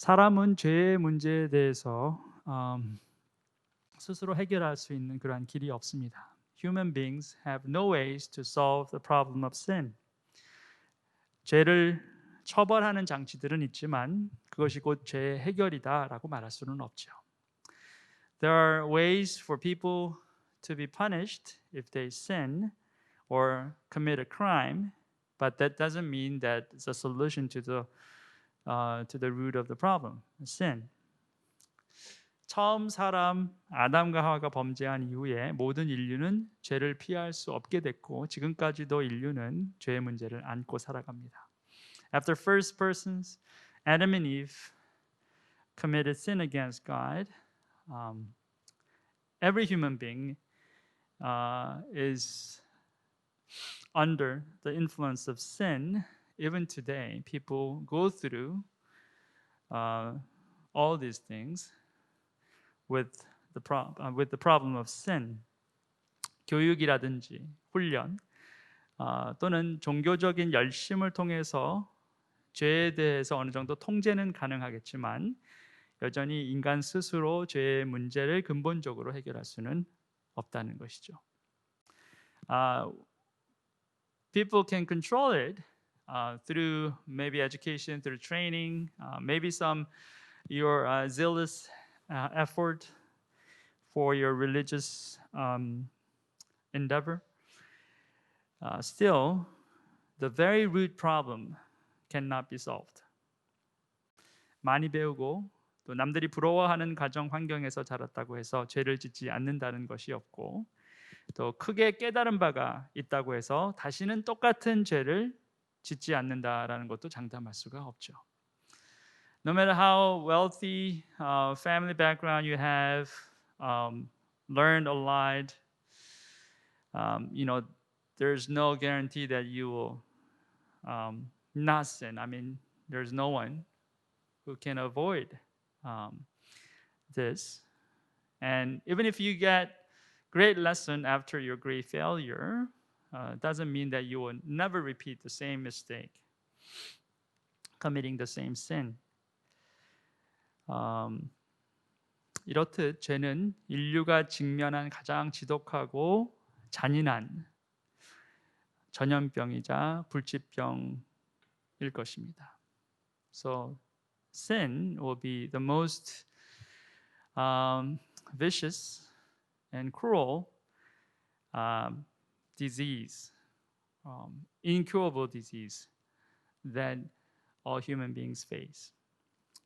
사람은 죄의 문제에 대해서 스스로 해결할 수 있는 그러한 길이 없습니다. Human beings have no ways to solve the problem of sin. 죄를 처벌하는 장치들은 있지만 그것이 곧 죄의 해결이다라고 말할 수는 없죠. There are ways for people to be punished if they sin or commit a crime, but that doesn't mean that it's a solution to the root of the problem, sin. 처음 사람 아담과 하와가 범죄한 이후에 모든 인류는 죄를 피할 수 없게 됐고 지금까지도 인류는 죄의 문제를 안고 살아갑니다. After first persons Adam and Eve committed sin against God, every human being is under the influence of sin. Even today, people go through all these things with the problem of sin. 교육이라든지 훈련 또는 종교적인 열심을 통해서 죄에 대해서 어느 정도 통제는 가능하겠지만 여전히 인간 스스로 죄의 문제를 근본적으로 해결할 수는 없다는 것이죠. People can control it through maybe education, through training, maybe some your zealous effort for your religious endeavor. Still, the very root problem cannot be solved. 많이 배우고 또 남들이 부러워하는 가정 환경에서 자랐다고 해서 죄를 짓지 않는다는 것이 없고 또 크게 깨달은 바가 있다고 해서 다시는 똑같은 죄를 짓지 않는다라는 것도 장담할 수가 없죠. No matter how wealthy family background you have, learned a lot, there's no guarantee that you will not sin. I mean, there's no one who can avoid this. And even if you get great lesson after your great failure, doesn't mean that you will never repeat the same mistake, committing the same sin. 이렇듯 죄는 인류가 직면한 가장 지독하고 잔인한 전염병이자 불치병일 것입니다. So sin will be the most vicious and cruel disease, incurable disease that all human beings face.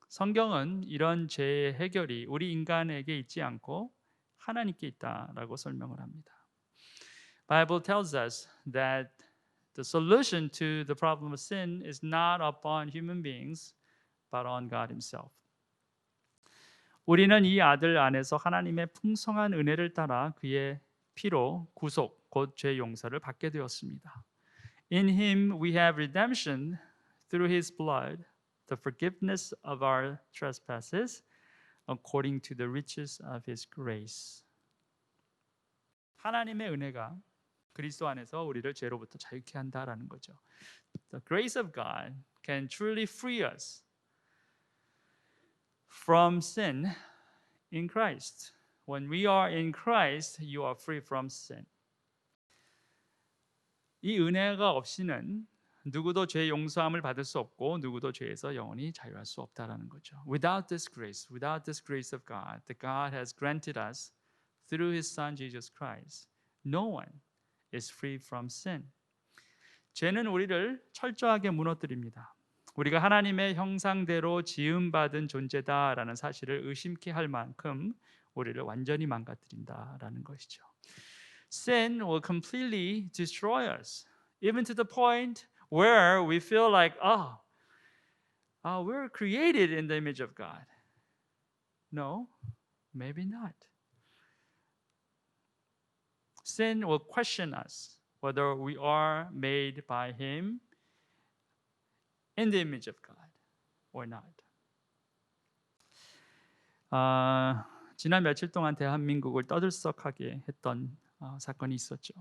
성경은 이런 죄의 해결이 우리 인간에게 있지 않고 하나님께 있다라고 설명을 합니다. Bible tells us that the solution to the problem of sin is not upon human beings, but on God Himself. 우리는 이 아들 안에서 하나님의 풍성한 은혜를 따라 그의 피로 구속, 곧 죄 용서를 받게 되었습니다. In Him we have redemption through His blood, the forgiveness of our trespasses, according to the riches of His grace. 하나님의 은혜가 그리스도 안에서 우리를 죄로부터 자유케 한다라는 거죠. The grace of God can truly free us from sin in Christ. When we are in Christ, you are free from sin. 이 은혜가 없이는 누구도 죄 용서함을 받을 수 없고 누구도 죄에서 영원히 자유할 수 없다라는 거죠. Without this grace of God, that God has granted us through His Son Jesus Christ, no one is free from sin. 죄는 우리를 철저하게 무너뜨립니다. 우리가 하나님의 형상대로 지음받은 존재다라는 사실을 의심케 할 만큼 우리를 완전히 망가뜨린다라는 것이죠. Sin will completely destroy us, even to the point where we feel like, we're created in the image of God. No, maybe not. Sin will question us whether we are made by Him in the image of God or not. 지난 며칠 동안 대한민국을 떠들썩하게 했던 사건이 있었죠.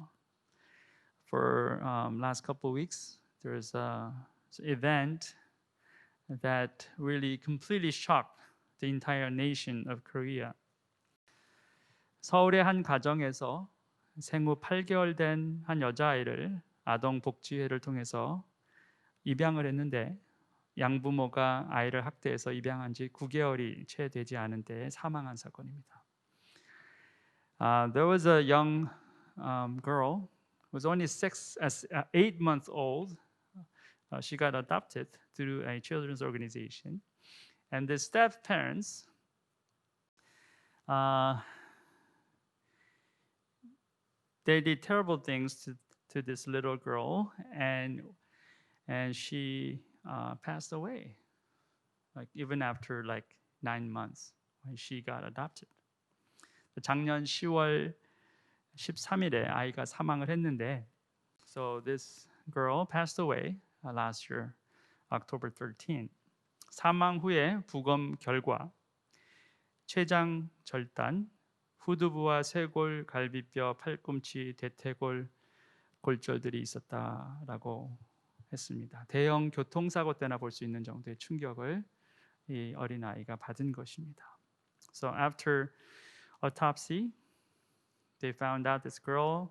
For last couple of weeks, there's an event that really completely shocked the entire nation of Korea. 서울의 한 가정에서 생후 8개월 된 한 여자아이를 아동복지회를 통해서 입양을 했는데 양부모가 아이를 학대해서 입양한 지 9개월이 채 되지 않은데 사망한 사건입니다. There was a young girl who was only 8 months old. She got adopted through a children's organization, and the step parents they did terrible things to this little girl, and she passed away, like even after like 9 months when she got adopted. 작년 10월 13일에 아이가 사망을 했는데, so this girl passed away last year, October 13. 사망 후에 부검 결과 췌장 절단, 후두부와 쇄골, 갈비뼈, 팔꿈치, 대퇴골 골절들이 있었다라고 했습니다. 대형 교통사고 때나 볼 수 있는 정도의 충격을 이 어린아이가 받은 것입니다. So after autopsy, they found out this girl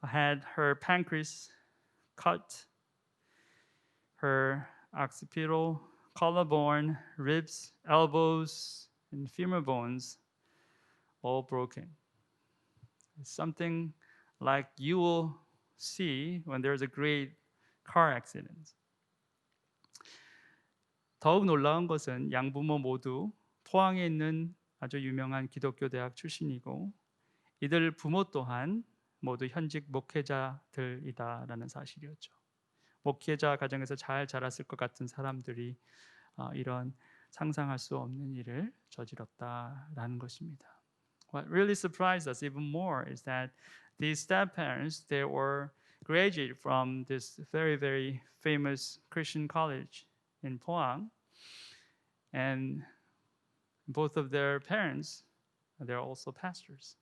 had her pancreas cut, her occipital, collarbone, ribs, elbows, and femur bones all broken. It's something like you will see when there's a great car accident. 더욱 놀라운 것은 양부모 모두 포항에 있는 아주 유명한 기독교 대학 출신이고 이들 부모 또한 모두 현직 목회자들이다라는 사실이었죠. 목회자 가정에서 잘 자랐을 것 같은 사람들이 이런 상상할 수 없는 일을 저질렀다라는 것입니다. What really surprised us even more is that these step-parents, they were graduated from this very, very famous Christian college in Pohang, and both of their parents, they're also pastors.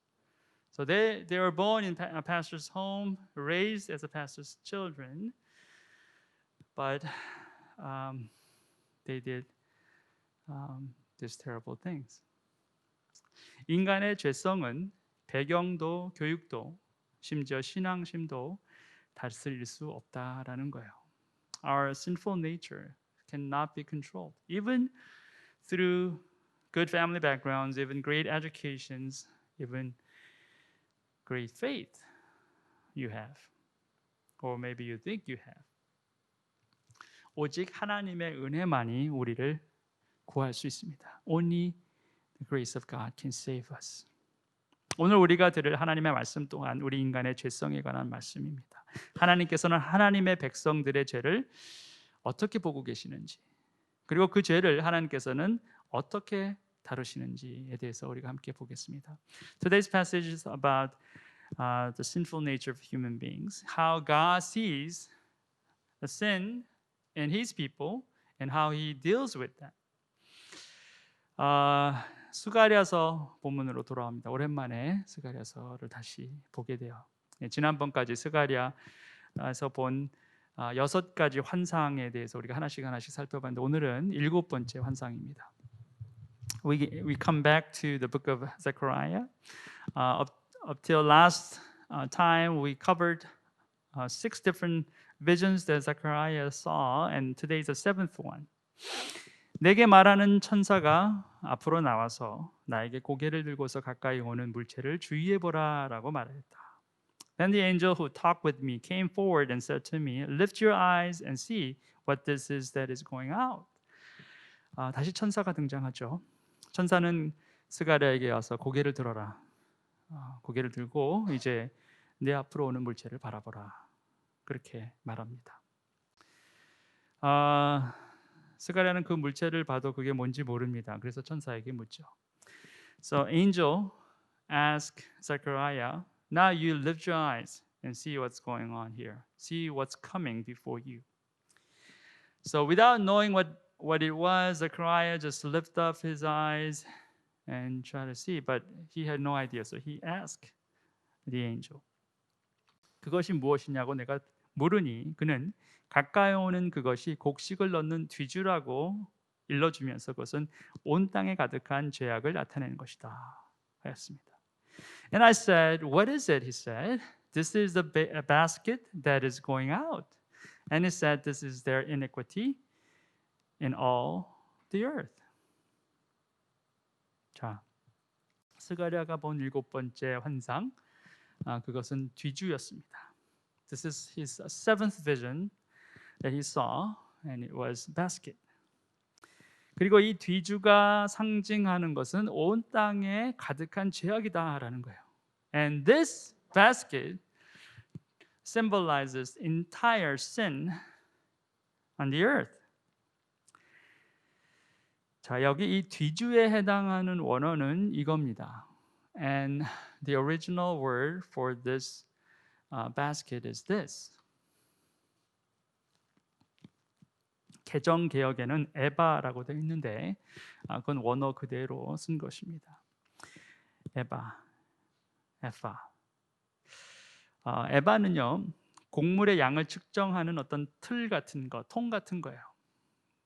So they were born in a pastor's home, raised as a pastor's children, but they did these terrible things. 인간의 죄성은 배경도 교육도 심지어 신앙심도 다스릴 수 없다라는 거예요. Our sinful nature cannot be controlled. Even through good family backgrounds, even great educations, even great faith you have, or maybe you think you have. 오직 하나님의 은혜만이 우리를 구할 수 있습니다. Only the grace of God can save us. 오늘 우리가 들을 하나님의 말씀 또한 우리 인간의 죄성에 관한 말씀입니다. 하나님께서는 하나님의 백성들의 죄를 어떻게 보고 계시는지, 그리고 그 죄를 하나님께서는 어떻게 다루시는지에 대해서 우리가 함께 보겠습니다. Today's passage is about the sinful nature of human beings, how God sees the sin in His people and how He deals with that. 스가랴서 본문으로 돌아옵니다. 오랜만에 스가랴서를 다시 보게 돼요. 지난번까지 스가랴에서 본 6가지 환상에 대해서 우리가 하나씩 살펴봤는데 오늘은 7번째 환상입니다. We come back to the book of Zechariah. Up till last time we covered 6 different visions that Zechariah saw, and today is the 7th one. 내게 말하는 천사가 앞으로 나와서 나에게 고개를 들고서 가까이 오는 물체를 주의해 보라라고 말했다. Then the angel who talked with me came forward and said to me, "Lift your eyes and see what this is that is going out." 다시 천사가 등장하죠. 천사는 스가랴에게 와서 고개를 들어라. 고개를 들고 이제 내 앞으로 오는 물체를 바라보라. 그렇게 말합니다. 스가랴는 그 물체를 봐도 그게 뭔지 모릅니다. 그래서 천사에게 묻죠. So angel asked Zechariah, "Now you lift your eyes and see what's going on here. See what's coming before you." So without knowing what it was, Zechariah just lifted up his eyes and tried to see, but he had no idea. So he asked the angel, 그것이 무엇이냐고 내가 물으니 그는 가까이 오는 그것이 곡식을 넣는 뒤주라고 일러주면서 그것은 온 땅에 가득한 죄악을 나타내는 것이다 하였습니다. And I said, "What is it?" He said, "This is a basket that is going out." And he said, "This is their iniquity in all the earth." 자, 스가랴가 본 일곱 번째 환상, 그것은 뒤주였습니다. This is his seventh vision that he saw, and it was basket. 그리고 이 뒤주가 상징하는 것은 온 땅에 가득한 죄악이다라는 거예요. And this basket symbolizes entire sin on the earth. 자, 여기 이 뒤주에 해당하는 원어는 이겁니다. And the original word for this basket is this. 개정 개혁에는 에바라고 되어 있는데 그건 원어 그대로 쓴 것입니다. 에바, 에파. 에바는요 곡물의 양을 측정하는 어떤 틀 같은 거, 통 같은 거예요.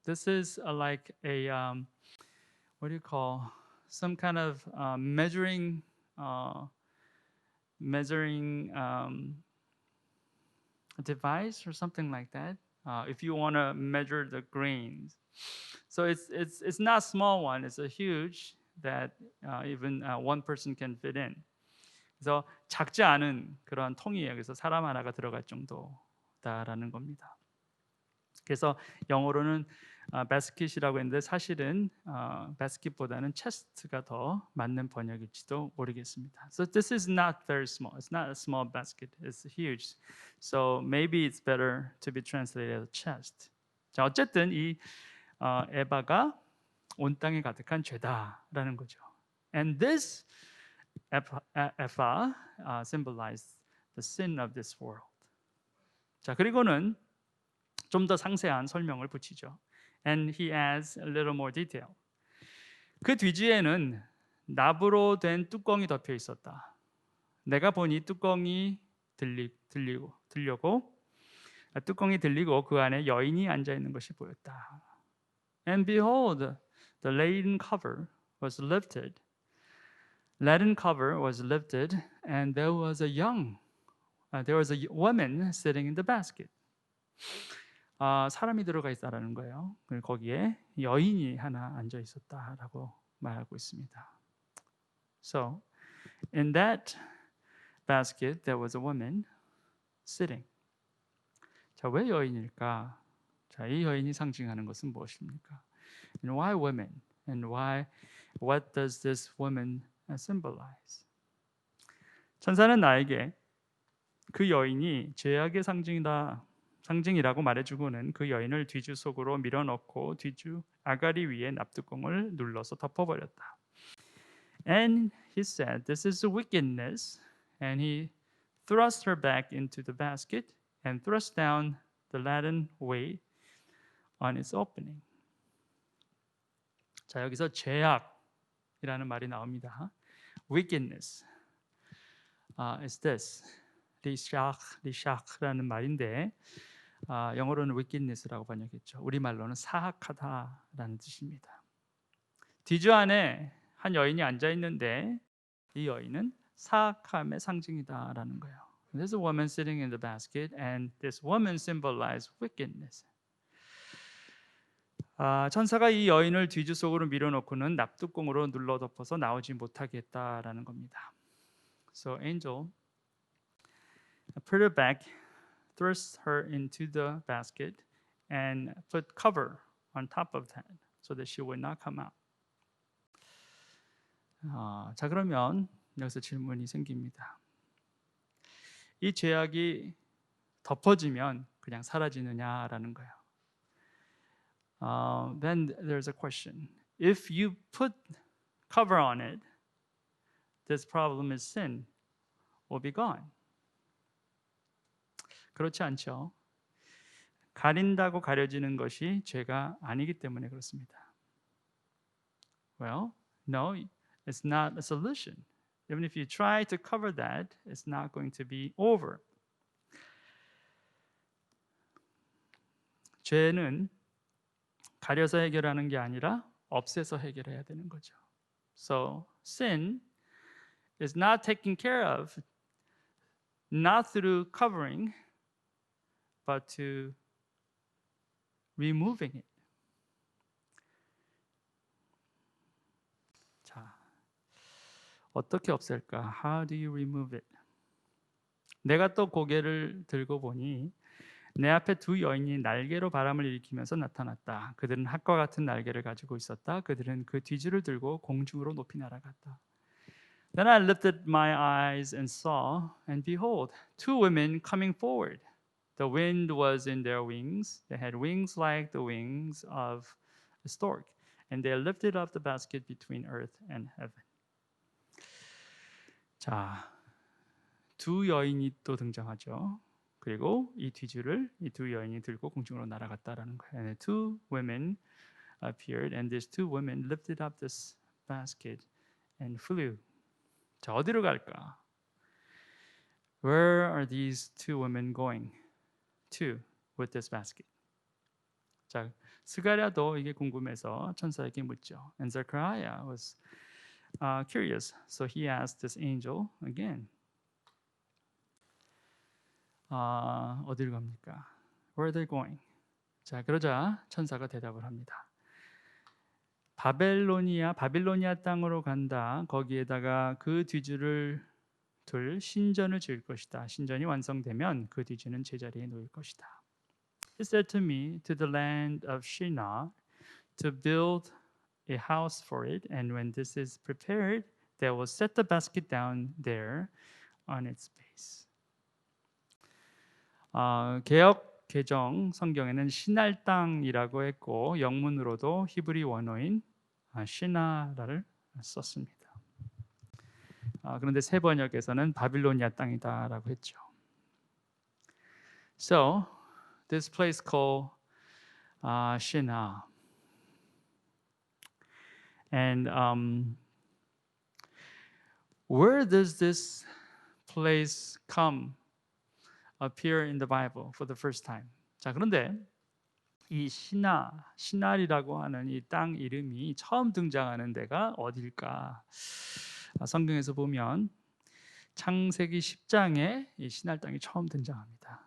This is like a what do you call some kind of measuring device or something like that. If you want to measure the grains, so it's not a small one. It's a huge that even one person can fit in. 그래서 작지 않은 그런 통이에요. 그래서 사람 하나가 들어갈 정도다라는 겁니다. 그래서 영어로는 basket이라고 했는데 사실은 basket보다는 chest가 더 맞는 번역일지도 모르겠습니다. So this is not very small. It's not a small basket. It's huge. So maybe it's better to be translated as chest. 자, 어쨌든 이 에바가 온 땅에 가득한 죄다라는 거죠. And this 에파 symbolized the sin of this world. 자, 그리고는 좀 더 상세한 설명을 붙이죠. And he adds a little more detail. 그 뒤지에는 납으로 된 뚜껑이 덮여 있었다. 내가 보니 뚜껑이 들리고 뚜껑이 들리고 그 안에 여인이 앉아 있는 것이 보였다. And behold, the leaden cover was lifted. Leaden cover was lifted, and there was a woman sitting in the basket. 사람이 들어가 있다라는 거예요. 거기에 여인이 하나 앉아 있었다라고 말하고 있습니다. So, in that basket there was a woman sitting. 자, 왜 여인일까? 자, 이 여인이 상징하는 것은 무엇입니까? And why women? And what does this woman symbolize? 천사는 나에게 그 여인이 죄악의 상징이라고 말해주고는 그 여인을 뒤주 속으로 밀어넣고 뒤주 아가리 위에 납뚜껑을 눌러서 덮어버렸다. And he said, "This is wickedness." And he thrust her back into the basket and thrust down the laden weight on its opening. 자, 여기서 죄악이라는 말이 나옵니다. Wickedness is this. 리샤크라는 말인데 영어로는 wickedness라고 번역했죠. 우리말로는 사악하다라는 뜻입니다. 뒤주 안에 한 여인이 앉아 있는데 이 여인은 사악함의 상징이다라는 거예요. There's a woman sitting in the basket, and this woman symbolizes wickedness. 천사가 이 여인을 뒤주 속으로 밀어넣고는 납뚜껑으로 눌러 덮어서 나오지 못하게 했다라는 겁니다. So angel put her back, thrust her into the basket, and put cover on top of that, so that she would not come out. 자, 그러면 여기서 질문이 생깁니다. 이 죄악이 덮어지면 그냥 사라지느냐라는 거예요. Then there's a question. If you put cover on it, this problem is sin will be gone. 그렇지 않죠. 가린다고 가려지는 것이 죄가 아니기 때문에 그렇습니다. Well, no, it's not a solution. Even if you try to cover that, it's not going to be over. 죄는 가려서 해결하는 게 아니라 없애서 해결해야 되는 거죠. So sin is not taken care of not through covering but to removing it. 자, 어떻게 없앨까? How do you remove it? 내가 또 고개를 들고 보니 내 앞에 두 여인이 날개로 바람을 일으키면서 나타났다. 그들은 학과 같은 날개를 가지고 있었다. 그들은 그 뒤줄을 들고 공중으로 높이 날아갔다. Then I lifted my eyes and saw, and behold, two women coming forward. The wind was in their wings. They had wings like the wings of a stork, and they lifted up the basket between earth and heaven. 자, 두 여인이 또 등장하죠. 그리고 이 뒤줄을 이 두 여인이 들고 공중으로 날아갔다라는 거예요. And two women appeared, and these two women lifted up this basket and flew. 자, 어디로 갈까? Where are these two women going to with this basket? 자, 스가랴도 이게 궁금해서 천사에게 묻죠. And Zechariah was curious, so he asked this angel again. 어디를 갑니까? Where are they going? 자, 그러자 천사가 대답을 합니다. 바빌로니아 땅으로 간다. 거기에다가 그 뒤줄을 둘 신전을 지을 것이다. 신전이 완성되면 그 뒤주는 제자리에 놓일 것이다. He said to me, to the land of Shinar, to build a house for it, and when this is prepared, they will set the basket down there on its base. 개역 개정 성경에는 시날 땅이라고 했고 영문으로도 히브리 원어인 시나라를 썼습니다. 그런데 새 번역에서는 바빌로니아 땅이다라고 했죠. So this place called Shinar, and where does this place appear in the Bible for the first time? 자, 그런데 이 시날이라고 하는 이 땅 이름이 처음 등장하는 데가 어딜까? 성경에서 보면 창세기 10장에 이 시날 땅이 처음 등장합니다.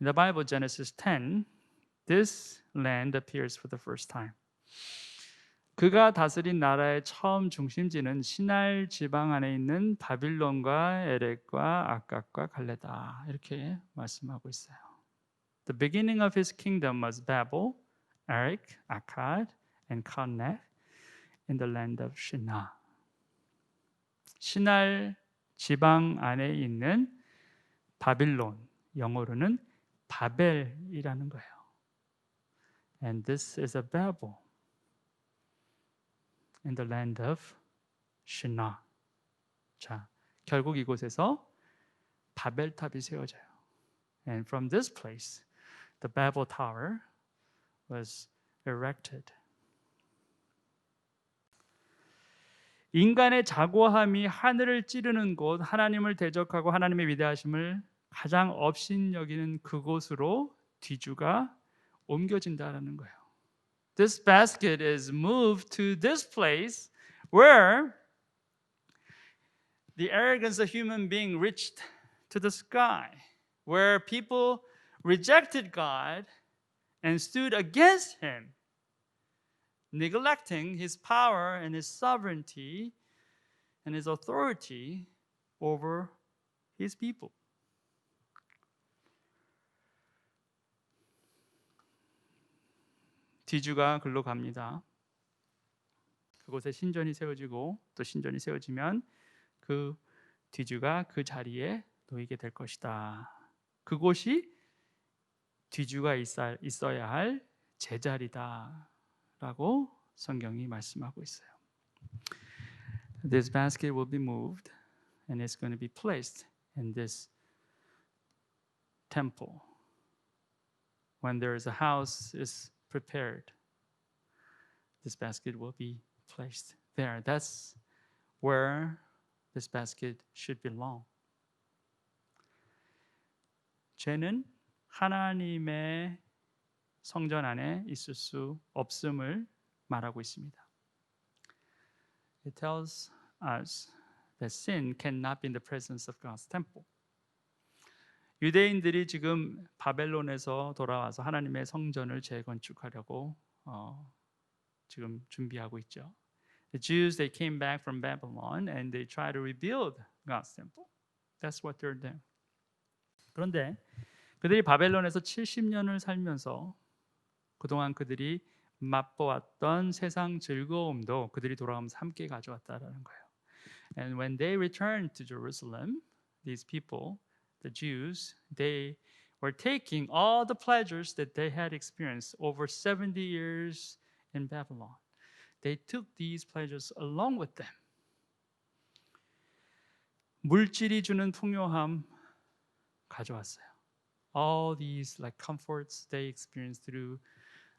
In the Bible, Genesis 10, this land appears for the first time. 그가 다스린 나라의 처음 중심지는 시날 지방 안에 있는 바빌론과 에렉과 아깝과 갈레다 이렇게 말씀하고 있어요. The beginning of his kingdom was Babel, Erech, Akkad, and Calneh in the land of Shinar. 시날 지방 안에 있는 바빌론, 영어로는 바벨이라는 거예요. And this is a Babel in the land of Shinar. 자, 결국 이곳에서 바벨탑이 세워져요. And from this place, the Babel Tower was erected. 인간의 자고함이 하늘을 찌르는 곳, 하나님을 대적하고 하나님의 위대하심을 가장 업신여기는 그곳으로 뒤주가 옮겨진다라는 거예요. This basket is moved to this place where the arrogance of human being reached to the sky, where people rejected God and stood against him, neglecting his power and his sovereignty and his authority over his people. 뒤주가 글로 갑니다. 그곳에 신전이 세워지고 또 신전이 세워지면 그 뒤주가 그 자리에 놓이게 될 것이다. 그곳이 뒤주가 있어야 할 제자리다 라고 성경이 말씀하고 있어요. This basket will be moved and it's going to be placed in this temple. When there is a house is prepared, this basket will be placed there. That's where this basket should belong. 죄는 하나님의 성전 안에 있을 수 없음을 말하고 있습니다. It tells us that sin cannot be in the presence of God's temple. 유대인들이 지금 바벨론에서 돌아와서 하나님의 성전을 재건축하려고 지금 준비하고 있죠. The Jews they came back from Babylon and they try to rebuild God's temple. That's what they're doing. 그런데 그들이 바벨론에서 70년을 살면서 그동안 그들이 맛보았던 세상 즐거움도 그들이 돌아오면서 함께 가져왔다라는 거예요. And when they returned to Jerusalem, these people, the Jews, they were taking all the pleasures that they had experienced over 70 years in Babylon. They took these pleasures along with them. 물질이 주는 풍요함 가져왔어요. All these like comforts they experienced through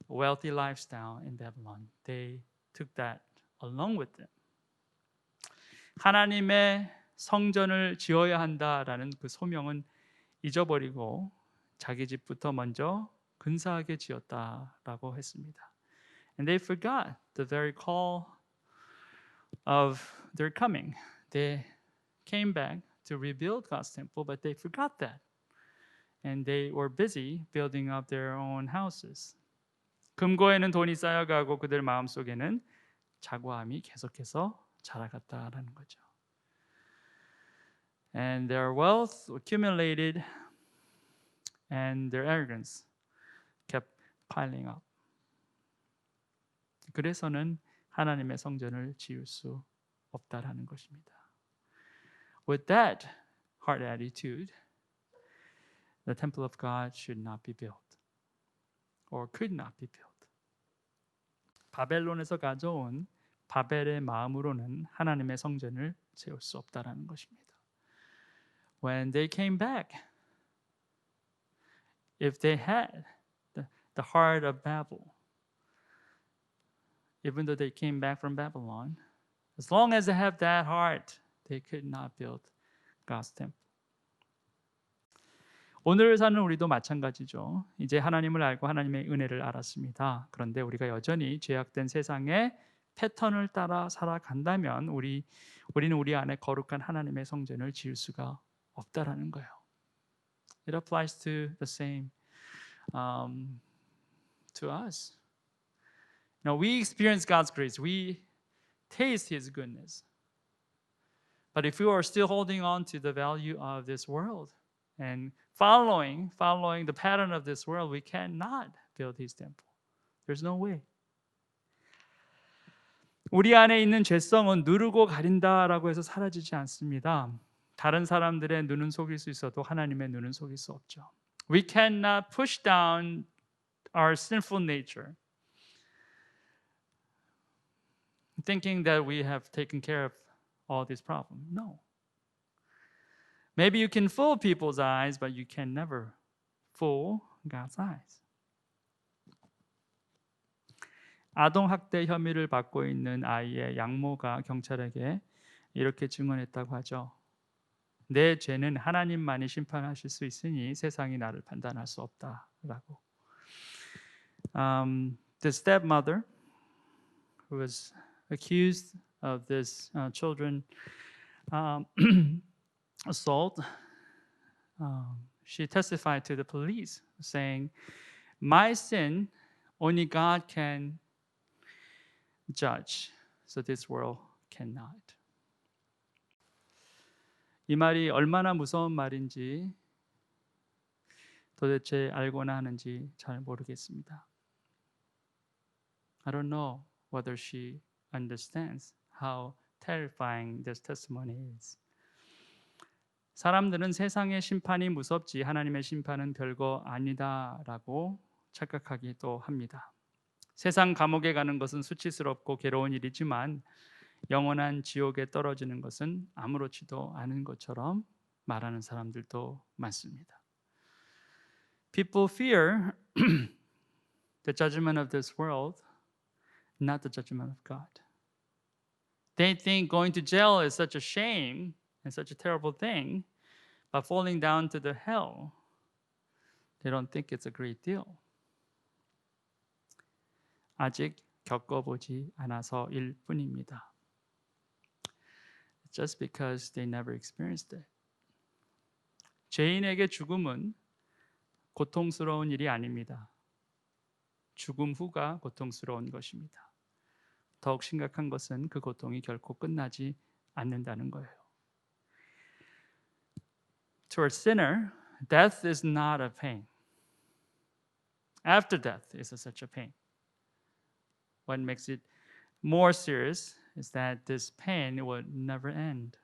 a wealthy lifestyle in Babylon, they took that along with them. 하나님의 성전을 지어야 한다라는 그 소명은 잊어버리고 자기 집부터 먼저 근사하게 지었다라고 했습니다. And they forgot the very call of their coming. They came back to rebuild God's temple, but they forgot that. And they were busy building up their own houses. 금고에는 돈이 쌓여가고 그들 마음속에는 자고함이 계속해서 자라갔다라는 거죠. And their wealth accumulated and their arrogance kept piling up. 그래서는 하나님의 성전을 지을 수 없다라는 것입니다. With that heart attitude, the temple of God should not be built or could not be built. 바벨론에서 가져온 바벨의 마음으로는 하나님의 성전을 세울 수 없다라는 것입니다. When they came back, if they had the heart of Babel, even though they came back from Babylon, as long as they have that heart, they could not build God's temple. 오늘 사는 우리도 마찬가지죠. 이제 하나님을 알고 하나님의 은혜를 알았습니다. 그런데 우리가 여전히 죄악된 세상의 패턴을 따라 살아간다면 우리는 우리 안에 거룩한 하나님의 성전을 지을 수가 없다라는 거예요. It applies to the same to us. Now we experience God's grace. We taste His goodness. But if we are still holding on to the value of this world and following the pattern of this world, we cannot build His temple. There's no way. 우리 안에 있는 죄성은 누르고 가린다라고 해서 사라지지 않습니다. 다른 사람들의 눈은 속일 수 있어도 하나님의 눈은 속일 수 없죠. We cannot push down our sinful nature, thinking that we have taken care of all these problems. No. Maybe you can fool people's eyes, but you can never fool God's eyes. 아동 학대 혐의를 받고 있는 아이의 양모가 경찰에게 이렇게 증언했다고 하죠. 내 죄는 하나님만이 심판하실 수 있으니 세상이 나를 판단할 수 없다라고. The stepmother who was accused of this children assault, she testified to the police saying, "My sin, only God can judge, so this world cannot." 이 말이 얼마나 무서운 말인지 도대체 알고나 하는지 잘 모르겠습니다. I don't know whether she understands how terrifying this testimony is. 사람들은 세상의 심판이 무섭지 하나님의 심판은 별거 아니다라고 착각하기도 합니다. 세상 감옥에 가는 것은 수치스럽고 괴로운 일이지만 영원한 지옥에 떨어지는 것은 아무렇지도 않은 것처럼 말하는 사람들도 많습니다. People fear the judgment of this world, not the judgment of God. They think going to jail is such a shame and such a terrible thing, but falling down to the hell, they don't think it's a great deal. 아직 겪어보지 않아서일 뿐입니다. Just because they never experienced it. 죄인에게 죽음은 고통스러운 일이 아닙니다. 죽음 후가 고통스러운 것입니다. 더욱 심각한 것은 그 고통이 결코 끝나지 않는다는 거예요. To a sinner, death is not a pain. After death is such a pain. What makes it more serious is that this pain will never end.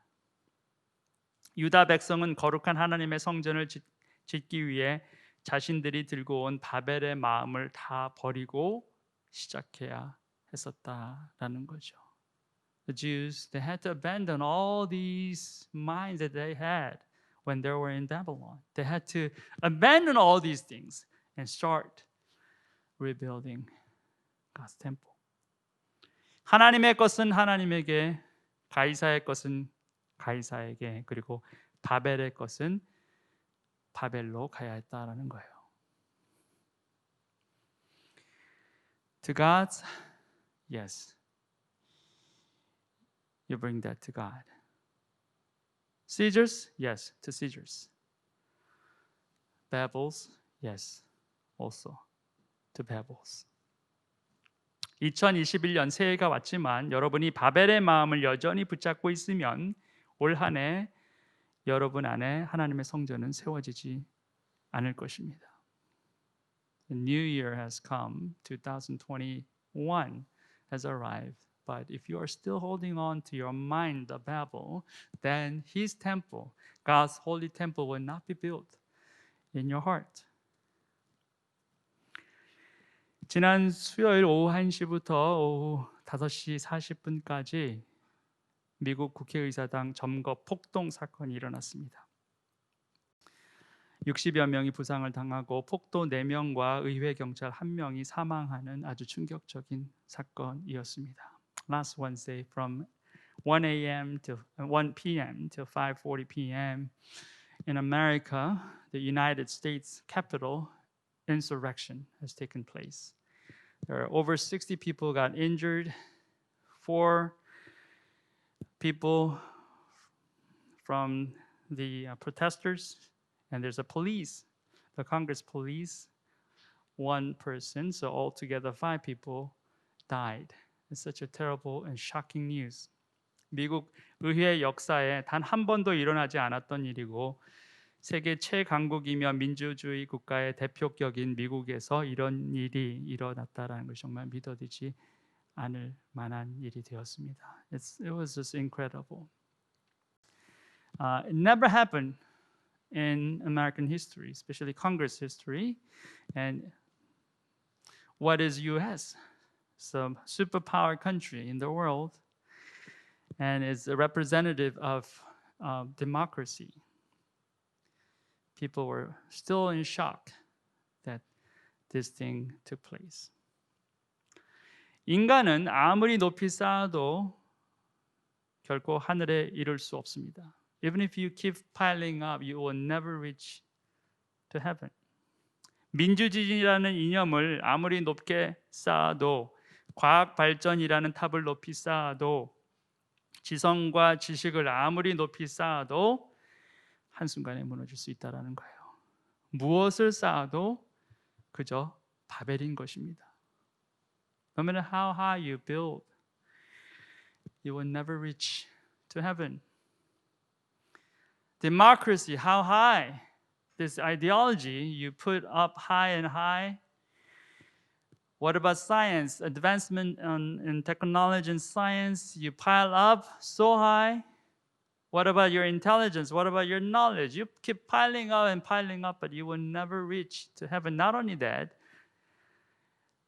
유다 백성은 거룩한 하나님의 성전을 짓기 위해 자신들이 들고 온 바벨의 마음을 다 버리고 시작해야 했었다라는 거죠. The Jews, they had to abandon all these minds that they had when they were in Babylon. They had to abandon all these things and start rebuilding God's temple. 하나님의 것은 하나님에게, 가이사의 것은 가이사에게, 그리고 바벨의 것은 바벨로 가야 했다라는 거예요. To God's, yes, you bring that to God. Caesars, yes, to Caesars. Babels, yes, also to Babels. 2021년 새해가 왔지만 여러분이 바벨의 마음을 여전히 붙잡고 있으면 올 한 해 여러분 안에 하나님의 성전은 세워지지 않을 것입니다. The new year has come. 2021 has arrived. But if you are still holding on to your mind the Babel, then His temple, God's holy temple, will not be built in your heart. 지난 수요일 오후 1시부터 오후 5시 40분까지 미국 국회의사당 점거 폭동 사건이 일어났습니다. 60여 명이 부상을 당하고 폭도 4명과 의회 경찰 1명이 사망하는 아주 충격적인 사건이었습니다. Last Wednesday from 1 a.m. to 1 p.m. to 5:40 p.m. in America, the United States Capitol insurrection has taken place. There are over 60 people got injured, 4 people from the protesters, and there's a police, the Congress police, 1 person, so altogether 5 people died. It's such a terrible and shocking news. 미국 의회 역사에 단 한 번도 일어나지 않았던 일이고 세계 최강국이며 민주주의 국가의 대표격인 미국에서 이런 일이 일어났다라는 것이 정말 믿어지지 않을 만한 일이 되었습니다. It was just incredible. It never happened in American history, especially Congress history. And what is U.S.? It's a superpower country in the world, and is a representative of democracy. People were still in shock that this thing took place. 인간은 아무리 높이 쌓아도 결코 하늘에 이를 수 없습니다. Even if you keep piling up, you will never reach to heaven. 민주주의라는 이념을 아무리 높게 쌓아도, 과학 발전이라는 탑을 높이 쌓아도, 지성과 지식을 아무리 높이 쌓아도 한순간에 무너질 수 있다는 거예요. 무엇을 쌓아도 그저 바벨인 것입니다. No matter how high you build, you will never reach to heaven. Democracy, how high? This ideology you put up high and high. What about science? Advancement in technology and science, you pile up so high. What about your intelligence? What about your knowledge? You keep piling up and piling up, but you will never reach to heaven. Not only that,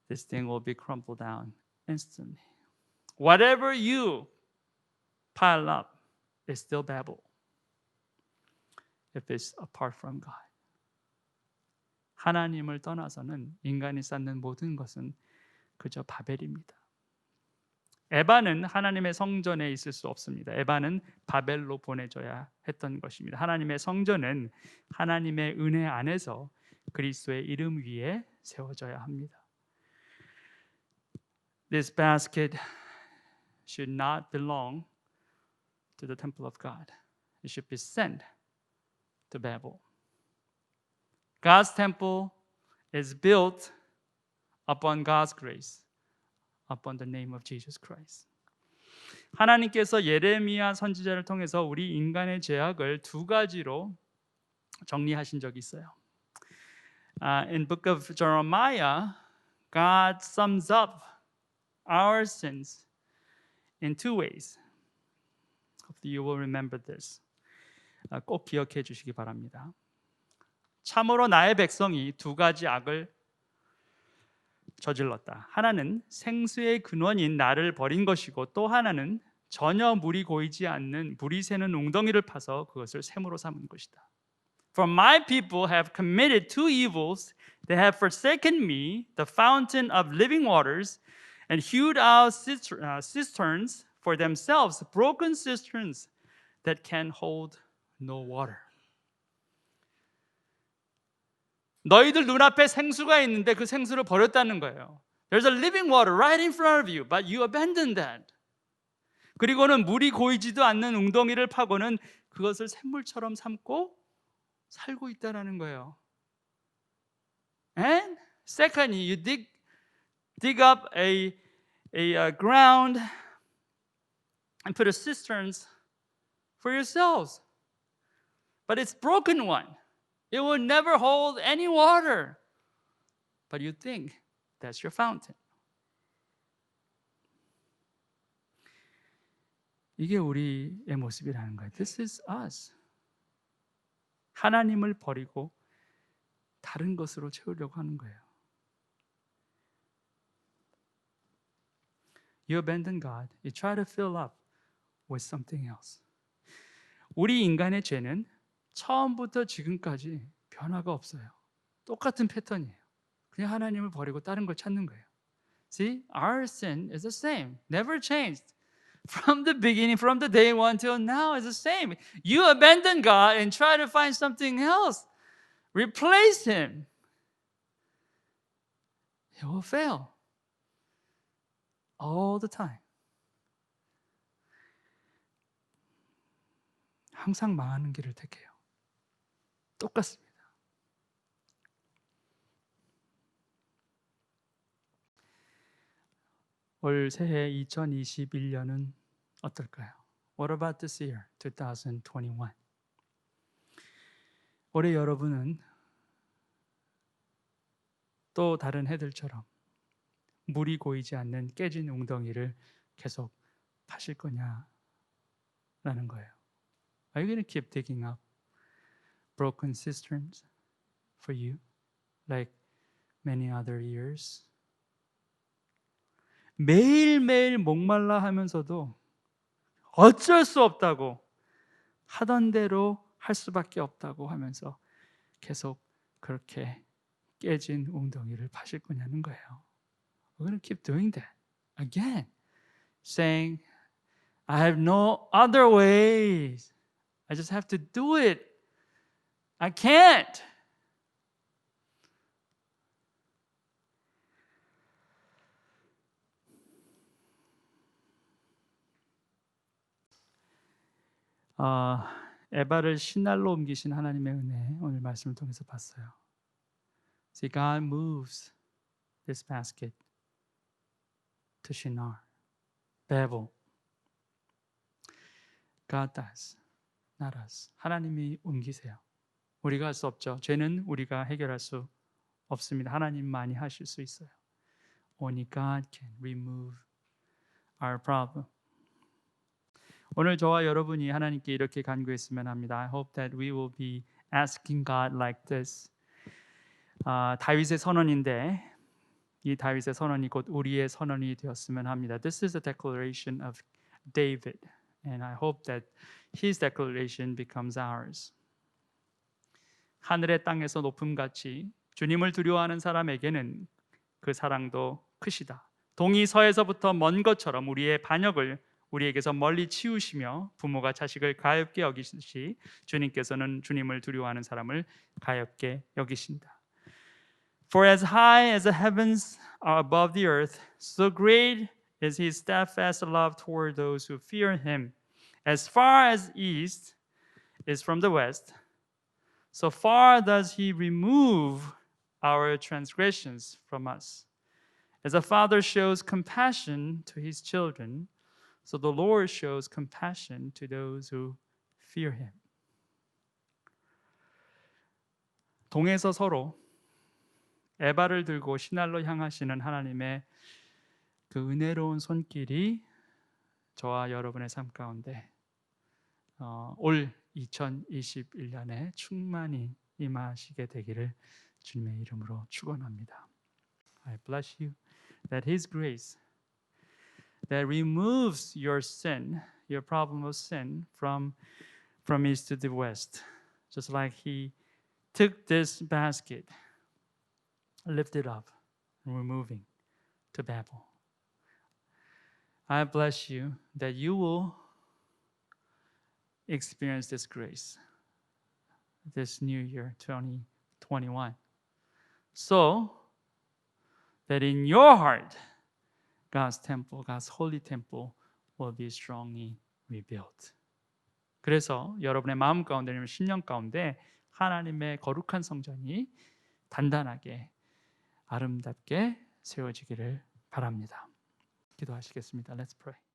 this thing will be crumpled down instantly. Whatever you pile up is still Babel if it's apart from God. 하나님을 떠나서는 인간이 쌓는 모든 것은 그저 바벨입니다. 에바는 하나님의 성전에 있을 수 없습니다. 에바는 바벨로 보내져야 했던 것입니다. 하나님의 성전은 하나님의 은혜 안에서 그리스도의 이름 위에 세워져야 합니다. This basket should not belong to the temple of God. It should be sent to Babel. God's temple is built upon God's grace, upon the name of Jesus Christ. 하나님께서 예레미야 선지자를 통해서 우리 인간의 죄악을 두 가지로 정리하신 적이 있어요. In book of Jeremiah, God sums up our sins in two ways. Hopefully you will remember this. 꼭 기억해 주시기 바랍니다. 참으로 나의 백성이 두 가지 악을 저질렀다. 하나는 생수의 근원인 나를 버린 것이고 또 하나는 전혀 물이 고이지 않는 물이 새는 웅덩이를 파서 그것을 샘으로 삼은 것이다. For my people have committed two evils. They have forsaken me, the fountain of living waters, and hewed out cisterns for themselves, broken cisterns that can hold no water. 너희들 눈앞에 생수가 있는데 그 생수를 버렸다는 거예요. There's a living water right in front of you, but you abandoned that. 그리고는 물이 고이지도 않는 웅덩이를 파고는 그것을 샘물처럼 삼고 살고 있다는 거예요. And secondly, you dig up a ground and put a cisterns for yourselves. But it's broken one. It will never hold any water. But you think that's your fountain. 이게 우리의 모습이라는 거예요. This is us. 하나님을 버리고 다른 것으로 채우려고 하는 거예요. You abandon God. You try to fill up with something else. 우리 인간의 죄는 처음부터 지금까지 변화가 없어요. 똑같은 패턴이에요. 그냥 하나님을 버리고 다른 걸 찾는 거예요. See, our sin is the same. Never changed. From the beginning, from the day one till now, it's the same. You abandon God and try to find something else. Replace Him. It will fail. All the time. 항상 망하는 길을 택해요. 똑같습니다. 올 새해 2021년은 어떨까요? What about this year, 2021? 올해 여러분은 또 다른 해들처럼 물이 고이지 않는 깨진 웅덩이를 계속 파실 거냐라는 거예요. Are you going to keep digging up broken cisterns for you like many other years? 매일매일 목말라 하면서도 어쩔 수 없다고 하던 대로 할 수밖에 없다고 하면서 계속 그렇게 깨진 웅덩이를 파실 거냐는 거예요. We're going to keep doing that again, saying, I have no other ways. I just have to do it. I can't. 에바를 신날로 옮기신 하나님의 은혜 오늘 말씀을 통해서 봤어요. See, God moves this basket to Shinar, Babel. God does, not us. 하나님이 옮기세요. 우리가 할 수 없죠. 죄는 우리가 해결할 수 없습니다. 하나님만이 하실 수 있어요. Only God can remove our problem. 오늘 저와 여러분이 하나님께 이렇게 간구했으면 합니다. I hope that we will be asking God like this. 다윗의 선언인데 이 다윗의 선언이 곧 우리의 선언이 되었으면 합니다. This is a declaration of David, and I hope that his declaration becomes ours. 하늘의 땅에서 높음같이 주님을 두려워하는 사람에게는 그 사랑도 크시다. 동이 서에서부터 먼 것처럼 우리의 반역을 우리에게서 멀리 치우시며 부모가 자식을 가엾게 여기시듯이 주님께서는 주님을 두려워하는 사람을 가엾게 여기신다. For as high as the heavens are above the earth, so great is his steadfast love toward those who fear him. As far as east is from the west, so far does he remove our transgressions from us. As a father shows compassion to his children, so the Lord shows compassion to those who fear him. 동에서 서로 에바를 들고 신할로 향하시는 하나님의 그 은혜로운 손길이 저와 여러분의 삶 가운데 올 2021년에 충만히 임하시게 되기를 주님의 이름으로 축원합니다. I bless you that His grace that removes your sin, your problem of sin from east to the west, just like He took this basket, lifted up, and we're moving to Babel. I bless you that you will experience this grace this new year, 2021, so that in your heart, God's temple, God's holy temple will be strongly rebuilt. 그래서 여러분의 마음 가운데, 심령 가운데 하나님의 거룩한 성전이 단단하게 아름답게 세워지기를 바랍니다. 기도하시겠습니다. Let's pray.